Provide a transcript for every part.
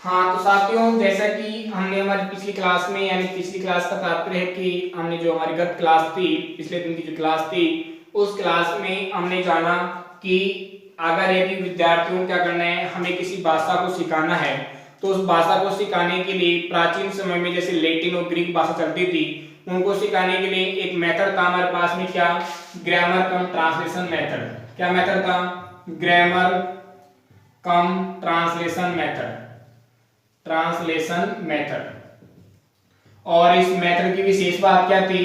हाँ तो साथियों, जैसा कि हमने हमारी पिछली क्लास में, यानी पिछली क्लास का तात्पर्य है कि हमने जो हमारी गत क्लास थी, पिछले दिन की जो क्लास थी, उस क्लास में हमने जाना कि अगर यदि विद्यार्थियों को क्या करना है, हमें किसी भाषा को सिखाना है, तो उस भाषा को सिखाने के लिए प्राचीन समय में जैसे लैटिन और ग्रीक भाषा चलती थी, उनको सिखाने के लिए एक मेथड था हमारे पास में, क्या? ग्रामर कम ट्रांसलेशन मेथड। क्या मेथड था? ग्रामर कम ट्रांसलेशन मेथड। Translation method. और इस मेथड की विशेष बात क्या थी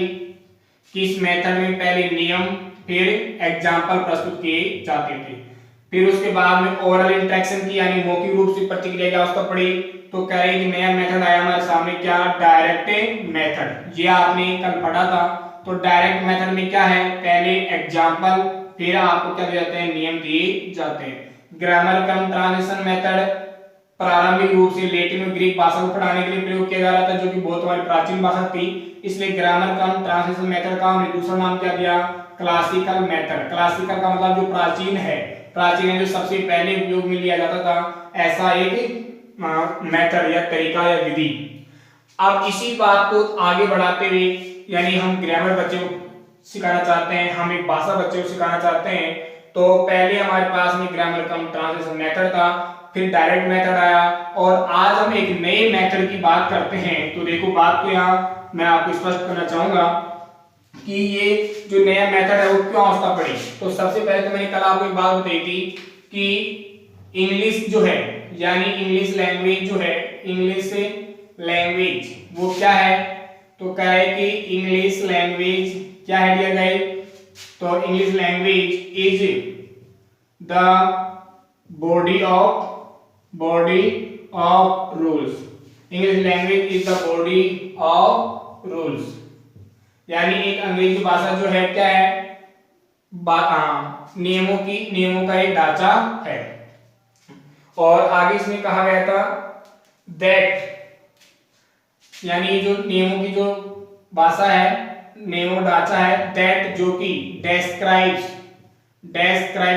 कि इस मेथड में पहले नियम फिर एग्जाम्पल प्रस्तुत किए जाते थे, फिर उसके बाद में ओरल इंटरेक्शन की, यानी मौखिक रूप से प्रतिक्रिया की अवस्था पड़ी। तो कह रहे कि नया मेथड आया हमारे सामने, क्या? Direct method. ये आपने कल पढ़ा था। तो डायरेक्ट मेथड में क्या है, पहले एग्जाम्पल, फिर आपको क्या दिए जाते हैं, नियम दिए जाते हैं। ग्रामर कम ट्रांसलेशन मेथड प्रारंभिक रूप से लैटिन और ग्रीक भाषा को पढ़ाने के लिए प्रयोग किया जा रहा था, जो कि बहुत हमारी प्राचीन भाषा थी, इसलिए ग्रामर कम ट्रांसलेशन मेथड का हमने दूसरा नाम क्या दिया? Classical method. क्लासिकल का मतलब जो प्राचीन है, प्राचीन है जो सबसे पहले उपयोग में लिया जाता था, ऐसा एक मेथड या तरीका या विधि। अब इसी बात को आगे बढ़ाते हुए, यानी हम ग्रामर बच्चे को सिखाना चाहते हैं, हम एक भाषा बच्चे को सिखाना चाहते हैं, तो पहले हमारे पास में ग्रामर कम ट्रांसलेशन मेथड था, फिर डायरेक्ट मेथड आया, और आज हम एक नए मेथड की बात करते हैं। तो देखो, बात को यहाँ मैं आपको स्पष्ट करना चाहूंगा कि ये जो नया मेथड है वो क्यों आवश्यकता पड़ी। तो सबसे पहले तो मैंने कल आपको एक बात बताई थी कि इंग्लिश जो है, यानी इंग्लिश लैंग्वेज जो है, इंग्लिश लैंग्वेज वो क्या है, तो क्या है कि इंग्लिश लैंग्वेज क्या है डियर गाइस, तो English language is the body of rules. English language is the body of rules, यानी एक अंग्रेजी भाषा जो है क्या है, नियमों का एक ढांचा है। और आगे इसमें कहा गया था दैट, यानी जो नियमों की जो भाषा है, नियमों ढांचा है, दैट जो कि डेस्क्राइब्स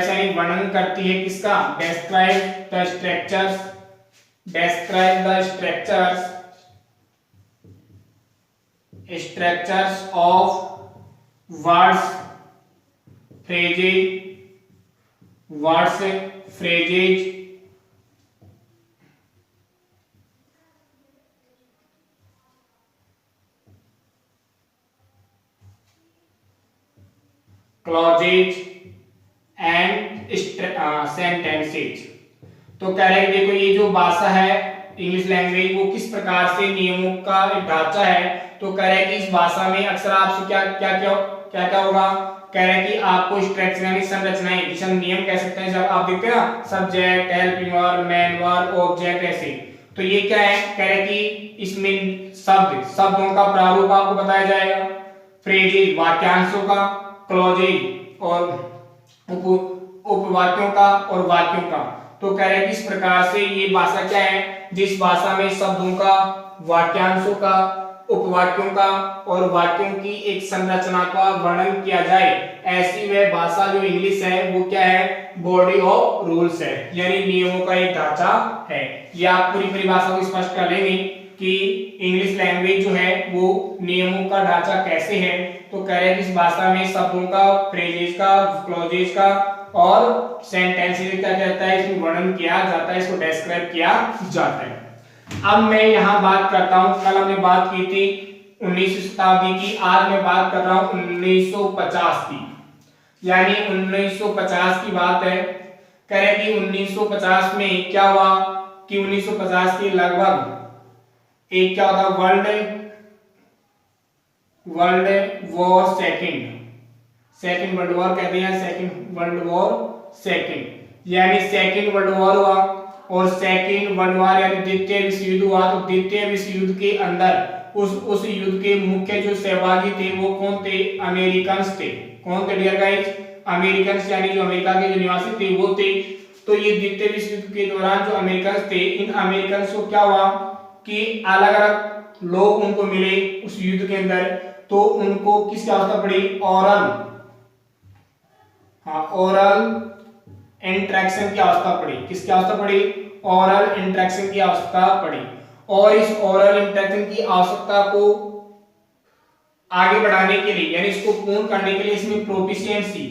यानी वर्णन करती है किसका? Describe the structures of words, phrases, clauses and sentences. तो कह रहे हैं देखो, ये जो भाषा है इंग्लिश लैंग्वेज, वो किस प्रकार से नियमों का एक ढांचा है। तो कह रहे हैं कि इस भाषा में अक्सर आपसे क्या होगा, कह रहे हैं कि आपको स्ट्रक्चर यानी संरचनाएं, जिसे हम नियम कह सकते हैं, जब आप देखते हैं ना, subject, helping verb, main verb, object, ऐसे, तो ये क्या है, कह रहे हैं कि इसमें शब्दों का प्रारूप आपको बताया जाएगा, फ्रेजेज वाक्यांशों का, क्लॉजेज और उपवाक्यों का और वाक्यों का। तो कह रहे हैं कि इस प्रकार से ये भाषा क्या है, जिस भाषा में शब्दों का, वाक्यांशों का, उपवाक्यों का और वाक्यों की एक संरचना का वर्णन किया जाए, ऐसी वह भाषा जो इंग्लिश है वो क्या है, बॉडी ऑफ रूल्स है, यानी नियमों का एक ढांचा है। ये आप पूरी परिभाषा को स्पष्ट कर लेंगे कि इंग्लिश लैंग्वेज जो है वो नियमों का ढांचा कैसे है। तो कह रहे हैं कि इस भाषा में शब्दों का, फ्रेजेस का, क्लॉजेस का और सेंटेंसेस का क्या कहता है, इसमें वर्णन किया जाता है, इसको डिस्क्राइब किया जाता है। अब मैं यहाँ बात करता हूँ, कल हमने बात की थी 19वीं शताब्दी की, आज मैं बात कर रहा हूँ 1950 की, यानी 1950 की बात है। कह रहे हैं कि 1950 में क्या हुआ कि 1950 के लगभग एक क्या होता, world war second world war कहते हैं, सेकंड वर्ल्ड वॉर, यानी सेकंड वर्ल्ड वॉर हुआ, और सेकंड वर्ल्ड वॉर यानी द्वितीय विश्व युद्ध हुआ। तो द्वितीय विश्व युद्ध के अंदर उस युद्ध के मुख्य जो सहभागी थे वो कौन थे? अमेरिकन्स थे। कौन थे डियर गाइस? अमेरिकन्स, यानी जो अमेरिका के जो निवासी थे वो थे। तो ये द्वितीय विश्व युद्ध के दौरान जो अमेरिकन्स थे, इन अमेरिकन्स को क्या हुआ कि अलग अलग लोग उनको मिले उस युद्ध के अंदर, तो उनको किसकी आवश्यकता पड़ी? ओरल इंटरेक्शन की आवश्यकता पड़ी। किसकी आवश्यकता पड़ी? ओरल इंटरेक्शन की आवश्यकता पड़ी और इस ओरल इंटरेक्शन की आवश्यकता को आगे बढ़ाने के लिए यानी इसको पूर्ण करने के लिए इसमें प्रोफिशिएंसी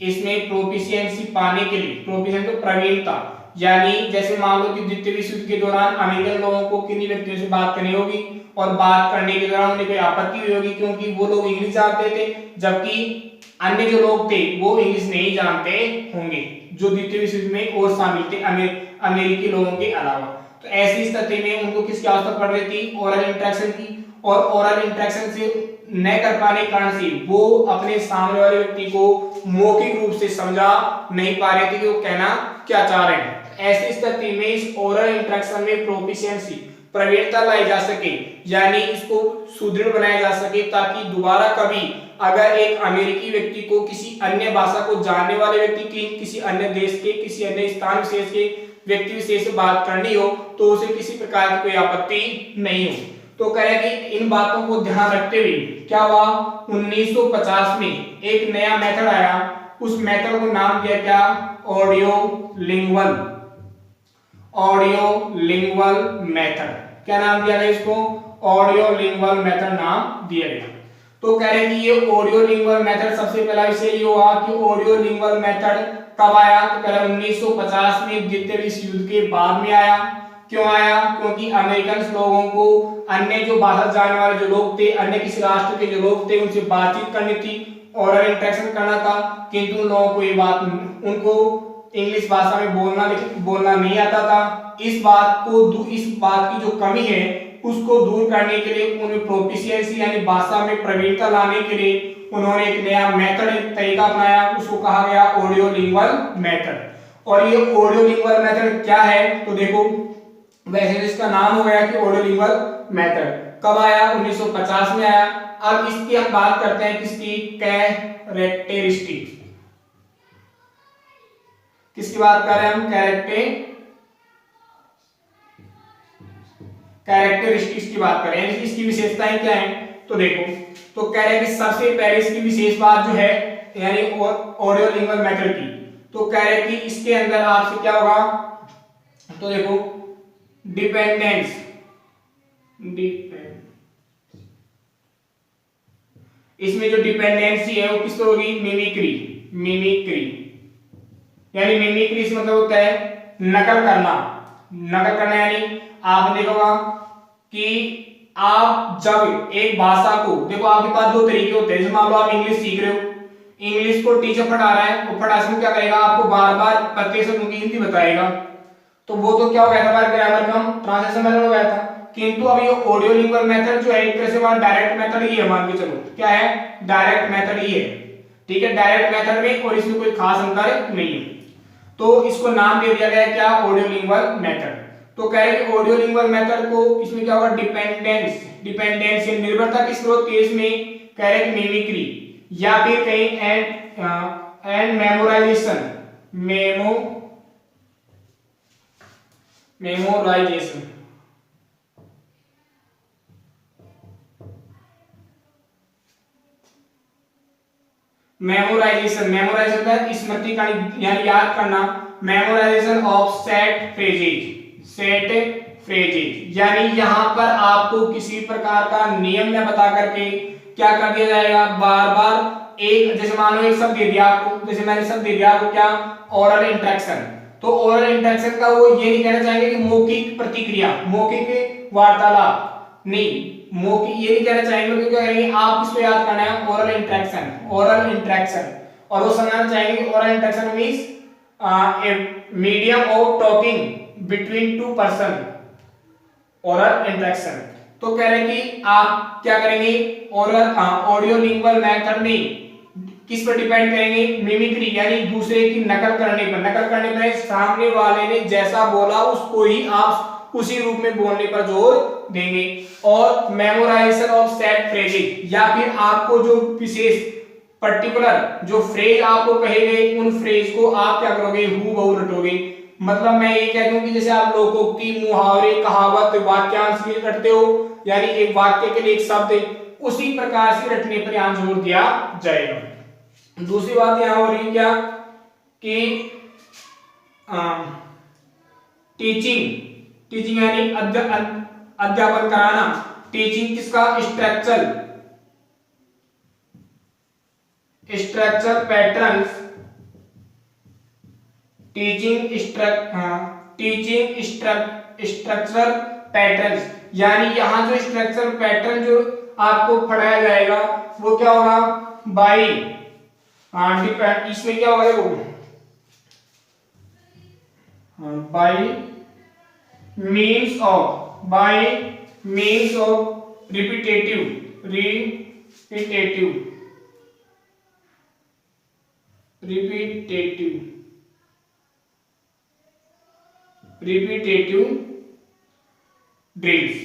इसमें प्रोफिशिएंसी पाने के लिए प्रोफिशिएंसी तो प्रवीणता यानी जैसे मान लो कि द्वितीय विश्व युद्ध के दौरान अमेरिकन लोगों को किन्हीं व्यक्तियों से बात करनी होगी और बात करने के दौरान उन्हें कोई आपत्ति हुई होगी क्योंकि वो लोग इंग्लिश जानते थे जबकि अन्य जो लोग थे वो इंग्लिश नहीं जानते होंगे जो द्वितीय विश्व युद्ध में और शामिल थे अमेरिकी लोगों के अलावा। तो ऐसी स्थिति में उनको किसकी आवश्यकता पड़ रही थी? ओरल इंटरेक्शन की। और ओरल इंटरेक्शन से न कर पाने के कारण से वो अपने सामने वाले व्यक्ति को मौखिक रूप से समझा नहीं पा रहे थे कि वो कहना क्या चाह रहे हैं। ऐसी स्थिति में इस ओरल इंटरेक्शन में प्रोफिशिएंसी प्रवीणता लाई जा सके यानी इसको सुदृढ़ बनाया जा सके ताकि दोबारा कभी अगर एक अमेरिकी व्यक्ति को किसी अन्य भाषा को जानने वाले व्यक्ति की किसी अन्य देश के किसी अन्य स्थान विशेष के व्यक्ति विशेष से बात करनी हो तो उसे किसी प्रकार की कोई आपत्ति नहीं हो। तो कह रहे कि इन बातों को ध्यान रखते हुए क्या हुआ 1950 में एक नया मेथड आया। उस मेथड को नाम दिया क्या? Audio lingual method. क्या नाम दिया गया इसको? ऑडियो लिंगुअल मेथड नाम दिया गया। तो कह रहे कि ये ऑडियो लिंगुअल मेथड सबसे पहला विषय ये हुआ कि ऑडियो लिंगुअल मेथड कब आया? तो कह रहे 1950 में द्वितीय विश्व युद्ध के बाद में आया। क्यों आया? क्योंकि अमेरिकन लोगों को अन्य जो भाषा जानने वाले जो लोग थे अन्य किसी राष्ट्र के जो लोग थे उनसे बातचीत करनी थी ओरल इंटरेक्शन करना था किंतु उन लोगों को ये बात उनको इंग्लिश भाषा में बोलना नहीं आता था। इस बात की जो कमी है उसको दूर करने के लिए उन्हें प्रोफिशिएंसी यानी भाषा में प्रवीणता लाने के लिए उन्होंने एक नया मेथड एक तरीका अपनाया। उसको कहा गया ऑडियो लिंगुअल मेथड। और ये ऑडियो लिंगुअल मेथड क्या है? तो देखो वैसे इसका नाम हो गया कि ऑडियो लिंगुअल मेथड। कब आया? 1950 में आया। अब इसकी हम बात करते हैं किसकी? कैरेक्टरिस्टिक्स। किसकी बात कर रहे हैं हम? कैरेक्टरिस्टिक्स की बात कर रहे हैं। इसकी विशेषताएं क्या हैं? तो देखो तो कह रहे हैं कि सबसे पहले इसकी विशेष बात जो है यानी ऑडियो लिंगुअल मेथड की तो कह रहे हैं कि इसके अंदर आपसे क्या होगा? तो देखो डिपेंडेंस इसमें जो डिपेंडेंसी है वो किस पर होगी? मिमिक्री यानी मिमिक्री से मतलब होता है नकल करना यानी आपने देखा होगा कि आप जब एक भाषा को देखो आपके पास दो तरीके होते हैं। जैसे मान लो आप इंग्लिश सीख रहे हो, इंग्लिश को टीचर पढ़ा रहा है, वो पढ़ाने में क्या करेगा? आपको बार बार प्रत्येक शब्द की हिंदी बताएगा। तो वो तो क्या हो गया था? हमारे ग्रामर का हम ट्रांसलेशन मेथड हो गया था। किंतु अब ये ऑडियो लिंगुअल मेथड जो है एक तरह से हमारा डायरेक्ट मेथड ही है। मान के चलो क्या है? डायरेक्ट मेथड ही है। ठीक है, डायरेक्ट मेथड में और इसमें कोई खास अंतर नहीं है। तो इसको नाम दे दिया गया क्या? Audio lingual method. तो कह रहे कि ऑडियो लिंगुअल मेथड को इसमें क्या होगा? डिपेंडेंस या निर्भरता किस पर होती है? इसमें कह रहे कि मिमिक्री या फिर कहीं एंड मेमोराइजेशन मेमोराइजेशन का स्मृति का यानी याद करना। मेमोराइजेशन ऑफ सेट फ्रेजेज यानी यहाँ पर आपको किसी प्रकार का नियम न बता करके क्या कर दिया जाएगा? बार बार एक जैसे मान लो एक शब्द दे दिया आपको, जैसे मैंने शब्द दे दिया आपको क्या? Oral interaction. तो ओरल इंटरेक्शन का वो ये नहीं कहना चाहेंगे कि मौखिक प्रतिक्रिया मौखिक वार्तालाप नहीं, मौखिक ये नहीं कहना चाहेंगे क्योंकि कहेंगे आप इसको याद करना है ओरल इंटरेक्शन। और वो समझना चाहेंगे कि oral interaction means a medium of talking between two person oral interaction। तो कह रहे कि आप क्या करेंगे? ऑडियो लिंगुअल मेथड में किस पर डिपेंड करेंगे? मिमिक्री यानी दूसरे की नकल करने पर सामने वाले ने जैसा बोला उसको ही आप उसी रूप में बोलने पर जोर देंगे। और मेमोराइजेशन ऑफ सेट फ्रेजेज या फिर आपको जो विशेष पर्टिकुलर जो फ्रेज आपको कहे गए उन फ्रेज को आप क्या करोगे? हूबहू रटोगे। मतलब मैं ये कह दूं कि जैसे आप लोकोक्ति मुहावरे कहावत वाक्यांश भी रटते हो यानी एक वाक्य के लिए एक शब्द उसी प्रकार से रटने पर यहां जोर दिया जाएगा। दूसरी बात यहाँ हो रही है क्या कि टीचिंग यानी अध्यापन कराना। टीचिंग किसका, structure patterns, teaching structural patterns, यानी यहाँ जो स्ट्रक्चरल पैटर्न जो आपको पढ़ाया जाएगा वो क्या होगा, बाई इसमें क्या होगा देखो, by means of repetitive drills.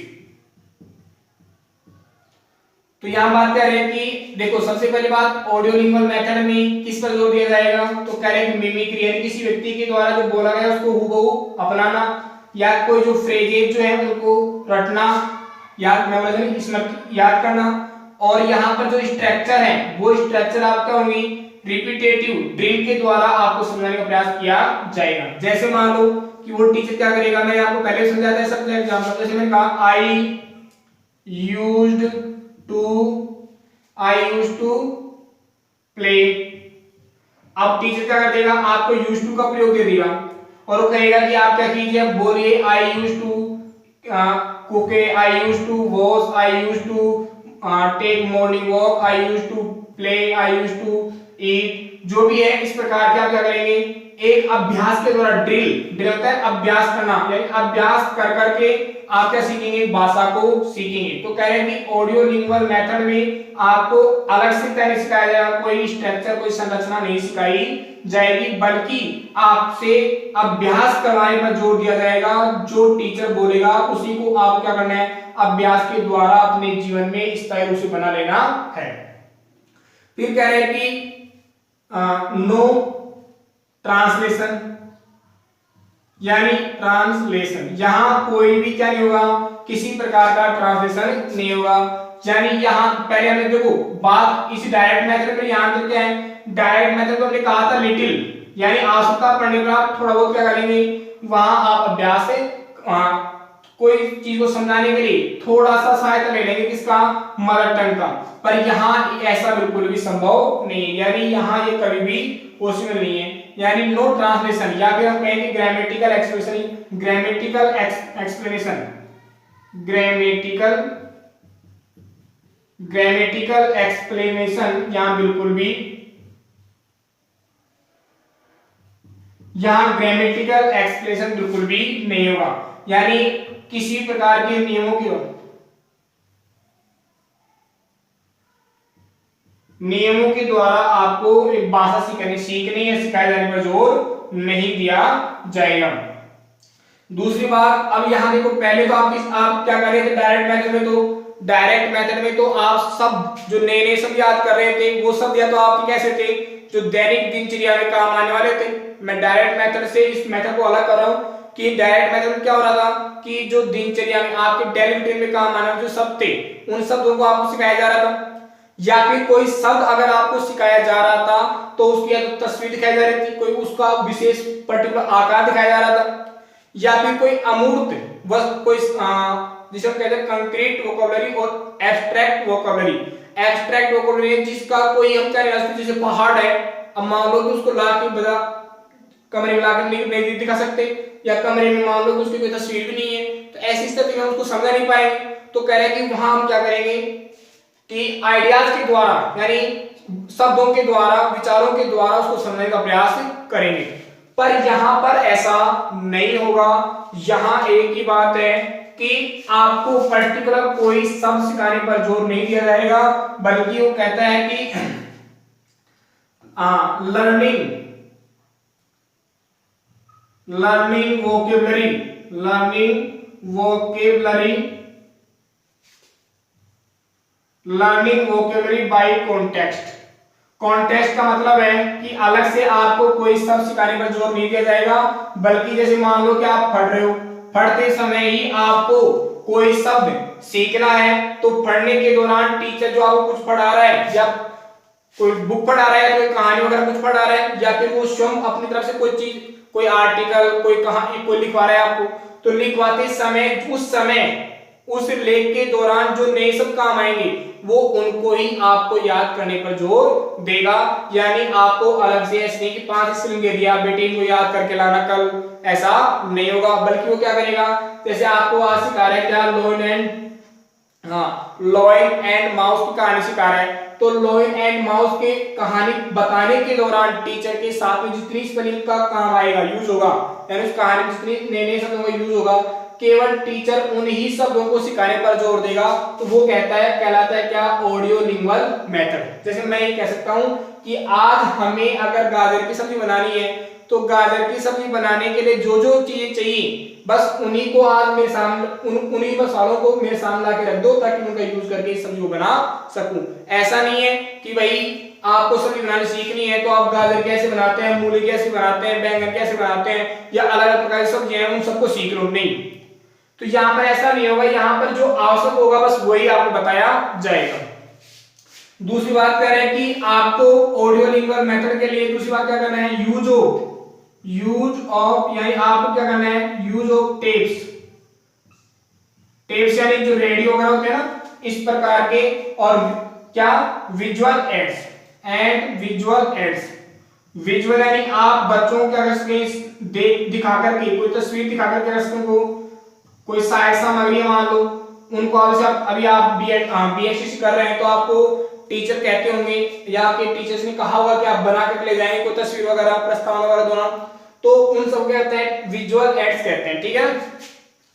तो यहां बात कर रहे हैं कि देखो सबसे पहली बात ऑडियो लिंगुअल मेथड में किस पर जोर दिया जाएगा, तो कह रहे हैं मिमिक्री यानी किसी व्यक्ति के द्वारा जो बोला गया उसको हूबहू अपनाना, या कोई जो फ्रेजेज जो है उनको रटना, याद करना। और यहाँ पर जो स्ट्रक्चर है वो स्ट्रक्चर आपका होंगी रिपीटेटिव ड्रिल के द्वारा आपको समझाने का प्रयास किया जाएगा। जैसे मान लो कि वो टीचर क्या करेगा, मैंने आपको पहले समझाया था सबसे एग्जांपल, जैसे मैंने कहा आई यूज्ड टू प्ले। अब टीचर क्या कर देगा, आपको यूज्ड टू का प्रयोग दे देगा और वो कहेगा कि आप क्या कीजिए, बोलिए I used to cook, I used to wash, I used to take morning walk, I used to play, I used to eat, जो भी है इस प्रकार के आप क्या करेंगे, एक अभ्यास के द्वारा ड्रिल होता है अभ्यास करना, यानी अभ्यास कर करके आप क्या सीखेंगे, भाषा को सीखेंगे। तो कह रहे हैं कि ऑडियो लिंगुअल मेथड में आपको अलग से नहीं सिखाया जाएगा, कोई स्ट्रक्चर कोई संरचना नहीं सिखाई जाएगी, बल्कि आपसे अभ्यास करवाने पर जोर दिया जाएगा। जो टीचर बोलेगा उसी को आप क्या करना है, अभ्यास के द्वारा अपने जीवन में स्थायी रूप से बना लेना है। फिर कह रहे हैं कि नो ट्रांसलेशन, यानी ट्रांसलेशन यहां कोई भी क्या नहीं होगा, किसी प्रकार का ट्रांसलेशन नहीं होगा। यानी यहां पहले हमने देखो बात इसी डायरेक्ट मेथड में, यहां तो क्या है, डायरेक्ट मेथड तो हमने कहा था लिटिल, यानी आवश्यकता पड़ने पर आप थोड़ा बहुत क्या करेंगे, वहां आप अभ्यास से कोई चीज को समझाने के लिए थोड़ा सा सहायता ले लेंगे, किसका, मदर टंग का। पर यहाँ ऐसा बिल्कुल भी संभव नहीं है, यानी यहाँ ये कभी भी पॉसिबल नहीं है। यानी नो ट्रांसलेशन, या फिर हम कहेंगे ग्रामेटिकल एक्सप्रेशन, ग्रामेटिकल एक्सप्लेनेशन यहाँ बिल्कुल भी, यहाँ ग्रामेटिकल एक्सप्लेनेशन बिल्कुल भी नहीं होगा। यानी किसी प्रकार के नियमों के द्वारा आपको एक भाषा सीखने या सिखाए जाने पर जोर नहीं दिया जाएगा। दूसरी बात, अब यहां देखो पहले तो आप क्या कर रहे थे डायरेक्ट मेथड में तो आप शब्द जो नए नए शब्द याद कर रहे थे, वो शब्द या तो आपके कैसे थे, जो दैनिक दिनचर्या में काम आने वाले थे। मैं डायरेक्ट मेथड से इस मेथड को अलग कर रहा हूं कि डायरेक्ट मेथड में क्या हो रहा था कि जो दिनचर्या में आपके डेली रूटीन में काम आने वाले जो शब्द थे, उन शब्दों को आपको सिखाया जा रहा था। या फिर कोई शब्द अगर आपको सिखाया जा रहा था तो उसकी या तो तस्वीर दिखाई जा रही थी, कोई उसका विशेष पर्टिकुलर आकार दिखाया जा रहा था, या फिर कोई अमूर्त कोई जिसे हम कहते हैं कंक्रीट वोकैबुलरी और एब्स्ट्रैक्ट वोकैबुलरी जिसका कोई हम क्या जैसे पहाड़ है, अब मान लो कि उसको ला के बजा कमरे में लाकर नहीं दिखा सकते, या कमरे में मान लो कि उसकी कोई तस्वीर भी नहीं है, तो ऐसी स्थिति में हम उसको समझ नहीं पाएंगे। तो कह रहे हैं कि वहां हम क्या करेंगे कि आइडियाज के द्वारा, यानी शब्दों के द्वारा, विचारों के द्वारा उसको समझने का प्रयास करेंगे। पर यहां पर ऐसा नहीं होगा। यहां एक ही बात है कि आपको पर्टिकुलर कोई शब्द सिखाने पर जोर नहीं दिया जाएगा, बल्कि वो कहता है कि learning vocabulary by context. Context का मतलब है कि अलग से आपको कोई शब्द सिखाने पर जोर नहीं दिया जाएगा, बल्कि जैसे मान लो कि आप पढ़ रहे हो, पढ़ते समय ही आपको कोई शब्द सीखना है, तो पढ़ने के दौरान टीचर जो आपको कुछ पढ़ा रहा है या कोई बुक पढ़ा रहा है, कोई कहानी वगैरह कुछ पढ़ा रहा है, या फिर वो स्वयं अपनी तरफ से कोई चीज, कोई आर्टिकल, कोई कहानी, कोई लिखवा रहा है आपको, तो लिखवाते समय उस लेख के दौरान जो नए सब काम आएंगे वो उनको ही आपको याद करने पर जोर देगा। यानी आपको अलग से ऐसे नहीं कि 5 स्पेलिंग दे दिया बेटे इनको याद करके लाना कल, ऐसा नहीं होगा, बल्कि वो क्या करेगा, जैसे आपको आज सिखा रहा है क्या, लॉयन एंड माउस की कहानी सिखा रहा है, तो लॉयन एंड माउस के कहानी बताने के दौरान टीचर के साथ में जितनी स्पेलिंग का काम आएगा, यूज होगा, यानी उस कहानी में जितनी नए नए शब्दों का यूज होगा, केवल टीचर उन्हीं शब्दों को सिखाने पर जोर देगा, तो वो कहलाता है क्या, ऑडियो लिंगुअल मेथड। जैसे मैं ये कह सकता हूं कि आज हमें अगर गाजर की सब्जी बनानी है, तो गाजर की सब्जी बनाने के लिए जो जो चीजें चाहिए बस उन्हीं को आज मेरे सामने, उन्हीं मसालों को मेरे सामने ला के रख दो ताकि उनका यूज करके इस सब्जी को बना सकूं। ऐसा नहीं है कि भाई आपको सब्जी बनानी सीखनी है तो आप गाजर कैसे बनाते हैं, मूली कैसे बनाते हैं, बैंगन कैसे बनाते हैं, या अलग अलग प्रकार की सब्जियां हैं उन सबको सीख लो, नहीं। तो यहाँ पर ऐसा नहीं होगा, यहाँ पर जो आवश्यक होगा बस वही आपको बताया जाएगा। दूसरी बात कह रहे हैं कि आपको ऑडियो लिंगुअल मेथड के लिए दूसरी बात क्या करना है, यूज ऑफ यानी आपको क्या करना है, यूज ऑफ टेप्स यानी जो रेडियो वगैरह होते हैं ना इस प्रकार के, और क्या, विजुअल एड्स। विजुअल यानी आप बच्चों को क्या कर सकें, दिखा करके, कोई तस्वीर दिखा करके रख सकें, कोई सहायक सामग्री मान लो उनको, अभी आप बीएससी कर रहे हैं तो आपको टीचर कहते होंगे या आपके टीचर्स ने कहा होगा कि आप बना कर ले जाएंगे कोई तस्वीर वगैरह, प्रस्तावना वगैरह दोनों, तो उन सब कहते हैं विजुअल एड्स कहते हैं, ठीक है।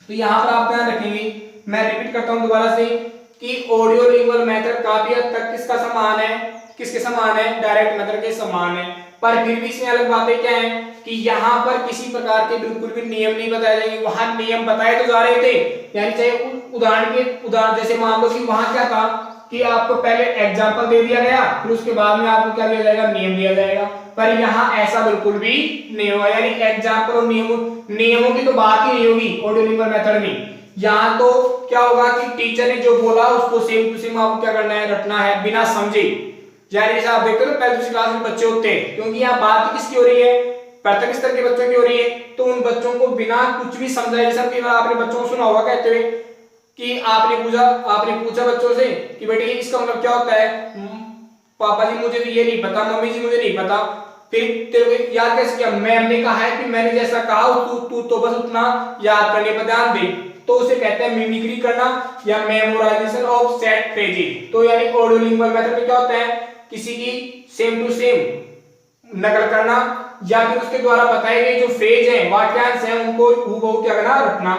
तो यहाँ पर आप ध्यान रखेंगे, मैं रिपीट करता हूँ दोबारा से कि ऑडियो लिंगुअल मेथड काफी हद तक किसके समान है, डायरेक्ट मेथड के समान है, पर फिर भी इसमें अलग बातें क्या है कि यहाँ पर किसी प्रकार के बिल्कुल भी नियम नहीं बताए जाएंगे, वहां नियम बताए तो जा रहे थे, यानी चाहे उदाहरण जैसे मान लो कि वहां क्या था कि आपको पहले एग्जांपल दे दिया गया, फिर उसके बाद में आपको क्या दिया जाएगा, नियम दिया जाएगा, पर यहाँ ऐसा बिल्कुल भी नहीं होगा, यानी एग्जांपल और नियमों की तो बात ही नहीं होगी ऑडियो लिंगुअल मेथड में। यहाँ तो क्या होगा कि टीचर ने जो बोला उसको सेम टू सेम आपको क्या करना है, रटना है बिना समझे। यानी जैसे आप देखते हो पहले दूसरी क्लास में बच्चे होते हैं, क्योंकि यहाँ बात किसकी हो रही है, प्रथम स्तर के बच्चों की हो रही है, तो उन बच्चों को बिना कुछ भी समझाए, जैसा कि आपने बच्चों को सुना होगा कहते हुए कि आपने पूछा बच्चों से कि बेटे इसका मतलब क्या होता है, पापा जी मुझे तो ये नहीं पता, मम्मी जी मुझे नहीं पता, फिर तेरे को याद कैसे किया, मैम ने कहा है कि मैंने जैसा कहा तू तो बस उतना याद करने पर ध्यान दे, तो उसे कहते हैं मिमिक्री करना या मेमोराइजेशन ऑफ सेट फ्रेजेस। तो यानी ऑडियो लिंगुअल मेथड में क्या होता है, किसी की सेम टू सेम नकल करना, या फिर उसके द्वारा बताए गए जो फ्रेज हैं, वाक्यांश हैं, उनको हूबहू क्या करना, रखना।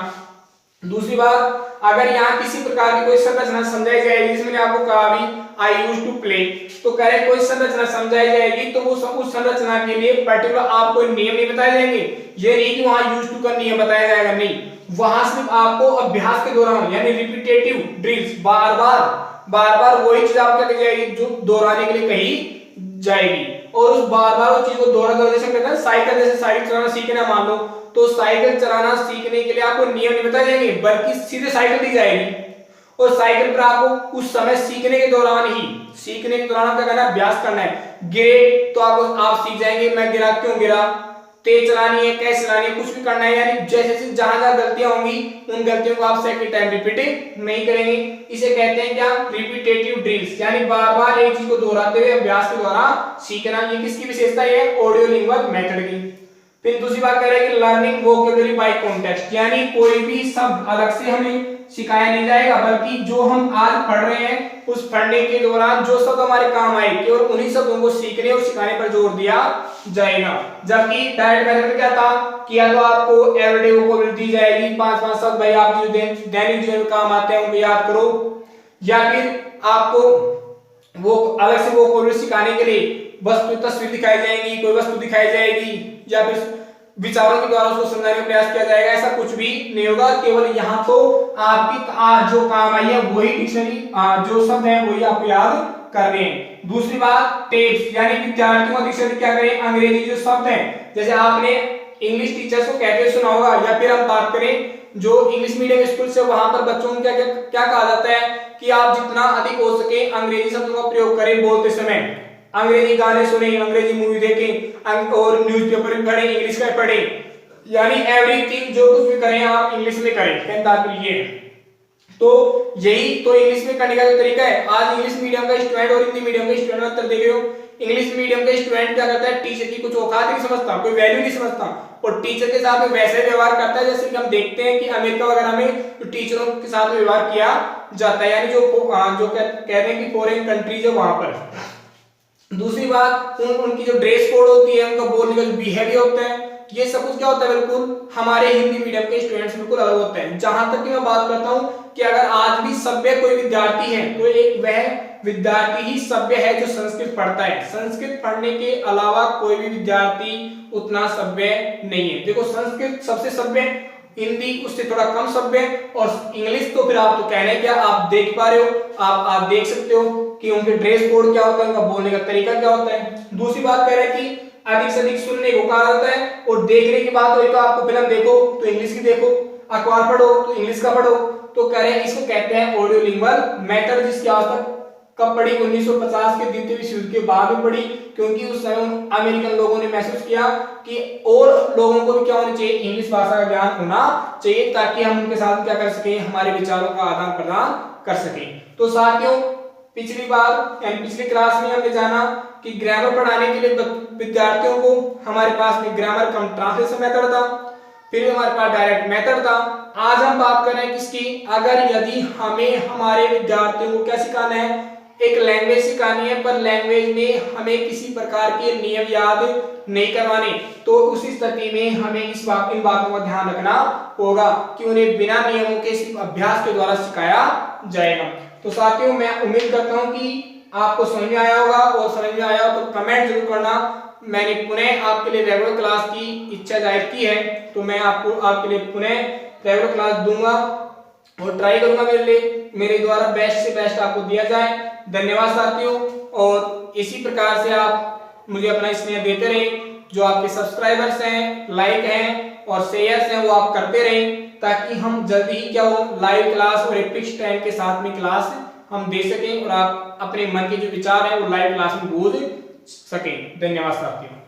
दूसरी बात, अगर यहाँ किसी प्रकार की कोई संरचना समझाई जाएगी, जिसमें आपको कहा भी आई यूज्ड टू प्ले, तो कह कोई संरचना समझाई जाएगी तो उस संरचना के लिए पर्टिकुलर आपको नियम नहीं बताए जाएंगे, ये नहीं कि वहां यूज्ड टू का नियम बताया जाएगा, नहीं, वहां सिर्फ आपको अभ्यास के दौरान यानी रिपीटेटिव ड्रिल्स, बार बार वही चीज आपको क्या जाएगी जो दोहराने के लिए कही जाएगी, और उस बार बार उस चीज को दोहरा जैसे कहते हैं साइकिल, जैसे साइकिल चलाना सीखना मान लो, तो साइकिल चलाना सीखने के लिए आपको नियम नहीं बताए जाएंगे, बल्कि सीधे साइकिल दी जाएगी, और साइकिल पर आपको उस समय सीखने के दौरान क्या करना है, अभ्यास करना है। गिरे तो आप सीख जाएंगे मैं गिरा, क्यों गिरा, तेज चलानी है, कैसे चलानी है, कुछ भी करना है, यानी जैसे जहां जहां गलतियां होंगी उन गलतियों को आप सेकंड टाइम रिपीट नहीं करेंगे। इसे कहते हैं क्या, रिपीटेटिव ड्रिल्स, यानी बार बार एक चीज को दोहराते हुए अभ्यास के द्वारा सीखना। ये किसकी विशेषता है, ऑडियो लिंगुअल मेथड की। फिर दूसरी बात कह रहे हैं कि लर्निंग वोकैबुलरी बाय कॉन्टेक्स्ट, यानी कोई भी शब्द अलग से हमें सिखाया नहीं जाएगा, बल्कि जो हम आज पढ़ रहे हैं उस पढ़ने के दौरान जो शब्द हमारे काम आए केवल उन्हीं शब्दों को सीखने और सिखाने पर जोर दिया जाएगा। जबकि डायरेक्ट मेथड में क्या था कि या तो आपको एवरीडे वोकैबुलरी दी जाएगी, 5-5 शब्द भाई आप जो दैनिक जीवन में काम आते हैं उनको याद करो, या फिर आपको वो अलग से वोकैबुलरी सिखाने के लिए वस्तु तस्वीर दिखाई जाएगी, कोई वस्तु दिखाई जाएगी, या फिर विचारों के द्वारा उसको समझाने का प्रयास किया जाएगा, ऐसा कुछ भी नहीं होगा। केवल यहाँ तो आपकी आज जो काम आई है वही डिक्शनरी जो शब्द है वही आपको याद करने हैं। दूसरी बात टेप्स, यानी विद्यार्थियों को डिक्शनरी क्या करें, अंग्रेजी जो शब्द हैं, जैसे आपने इंग्लिश टीचर्स को कहते सुना होगा, या फिर हम बात करें जो इंग्लिश मीडियम स्कूल से वहां पर बच्चों को क्या कहा जाता है कि आप जितना अधिक हो सके अंग्रेजी शब्दों का प्रयोग करें बोलते समय, अंग्रेजी गाने सुने, अंग्रेजी मूवी देखें और न्यूज़पेपर पढ़ें, इंग्लिश का पढ़ें, यानी एवरीथिंग जो कुछ भी करें आप इंग्लिश में करें, कहने का तात्पर्य ये है। तो यही तो इंग्लिश में करने का जो तरीका है। आज इंग्लिश मीडियम का स्टूडेंट और हिंदी मीडियम का स्टूडेंट में अंतर देख रहे हो। इंग्लिश मीडियम का स्टूडेंट क्या करता है, टीचर की कुछ औकात नहीं समझता, कोई वैल्यू नहीं समझता और टीचर के साथ में वैसे व्यवहार करता है जैसे कि हम देखते हैं कि अमेरिका वगैरह में जो टीचरों के साथ में व्यवहार किया जाता है, यानी जो कहते हैं कि फॉरेन कंट्रीज है वहां पर। दूसरी बात, उनकी जो ड्रेस कोड होती है, उनका बोलने का जो बिहेवियर होता है, ये सब कुछ क्या होता है, बिल्कुल हमारे हिंदी मीडियम के स्टूडेंट्स बिल्कुल अलग होते हैं। जहां तक कि मैं बात करता हूं कि अगर आज भी सभ्य कोई विद्यार्थी है तो एक वह विद्यार्थी ही सभ्य है जो संस्कृत पढ़ता है। संस्कृत पढ़ने के अलावा कोई भी विद्यार्थी उतना सभ्य नहीं है। देखो संस्कृत सबसे सभ्य, हिंदी उससे थोड़ा कम सभ्य और इंग्लिश तो फिर आप तो कहने क्या, आप देख पा रहे हो, आप देख सकते हो कि उनके ड्रेस कोड क्या होता है, उनका बोलने का तरीका क्या होता है। दूसरी बात कह रहे हैं कि अधिक से अधिक सुनने को कहा जाता है और देखने की बात हुई तो आपको फिल्म देखो तो इंग्लिश की देखो, अखबार पढ़ो तो इंग्लिश का पढ़ो। तो कह रहे हैं इसको कहते हैं ऑडियोलिंगुअल मेथड, जिसकी आवश्यकता कब पड़ी, 1950 के द्वितीय विश्व युद्ध के बाद में पड़ी, क्योंकि उस समय अमेरिकन लोगों ने महसूस किया कि और लोगों को भी क्या होना चाहिए, इंग्लिश भाषा का ज्ञान होना चाहिए, ताकि हम उनके साथ क्या कर सकें, हमारे विचारों का आदान प्रदान कर सकें। तो साथियों पिछली बार यानी पिछली क्लास में हमने जाना कि ग्रामर पढ़ाने के लिए विद्यार्थियों को हमारे पास में ग्रामर कम ट्रांसलेशन मेथड था, फिर हमारे पास डायरेक्ट मेथड था। आज हम बात कर रहे हैं किसकी, अगर यदि हमें हमारे विद्यार्थियों को क्या सिखाना है, एक लैंग्वेज सिखानी है, पर लैंग्वेज में हमें किसी प्रकार के नियम याद नहीं करवाने, तो उस स्थिति में हमें इन बातों का ध्यान रखना होगा कि उन्हें बिना नियमों के सिर्फ अभ्यास के द्वारा सिखाया जाएगा। तो साथियों मैं उम्मीद करता हूं कि आपको समझ में आया होगा, और समझ में आया हो तो कमेंट जरूर करना। मैंने पुनः आपके लिए रेगुलर क्लास की इच्छा जाहिर की है, तो मैं आपके लिए पुनः रेगुलर क्लास दूंगा और ट्राई करूंगा मेरे द्वारा बेस्ट से बेस्ट आपको दिया जाए। धन्यवाद साथियों, और इसी प्रकार से आप मुझे अपना स्नेह देते रहें। जो आपके सब्सक्राइबर्स हैं, लाइक हैं और शेयर्स हैं वो आप करते रहें, ताकि हम जल्दी ही क्या हो लाइव क्लास और एक फिक्स टाइम के साथ में क्लास हम दे सकें और आप अपने मन के जो विचार हैं वो लाइव क्लास में बोल सकें। धन्यवाद साथियों।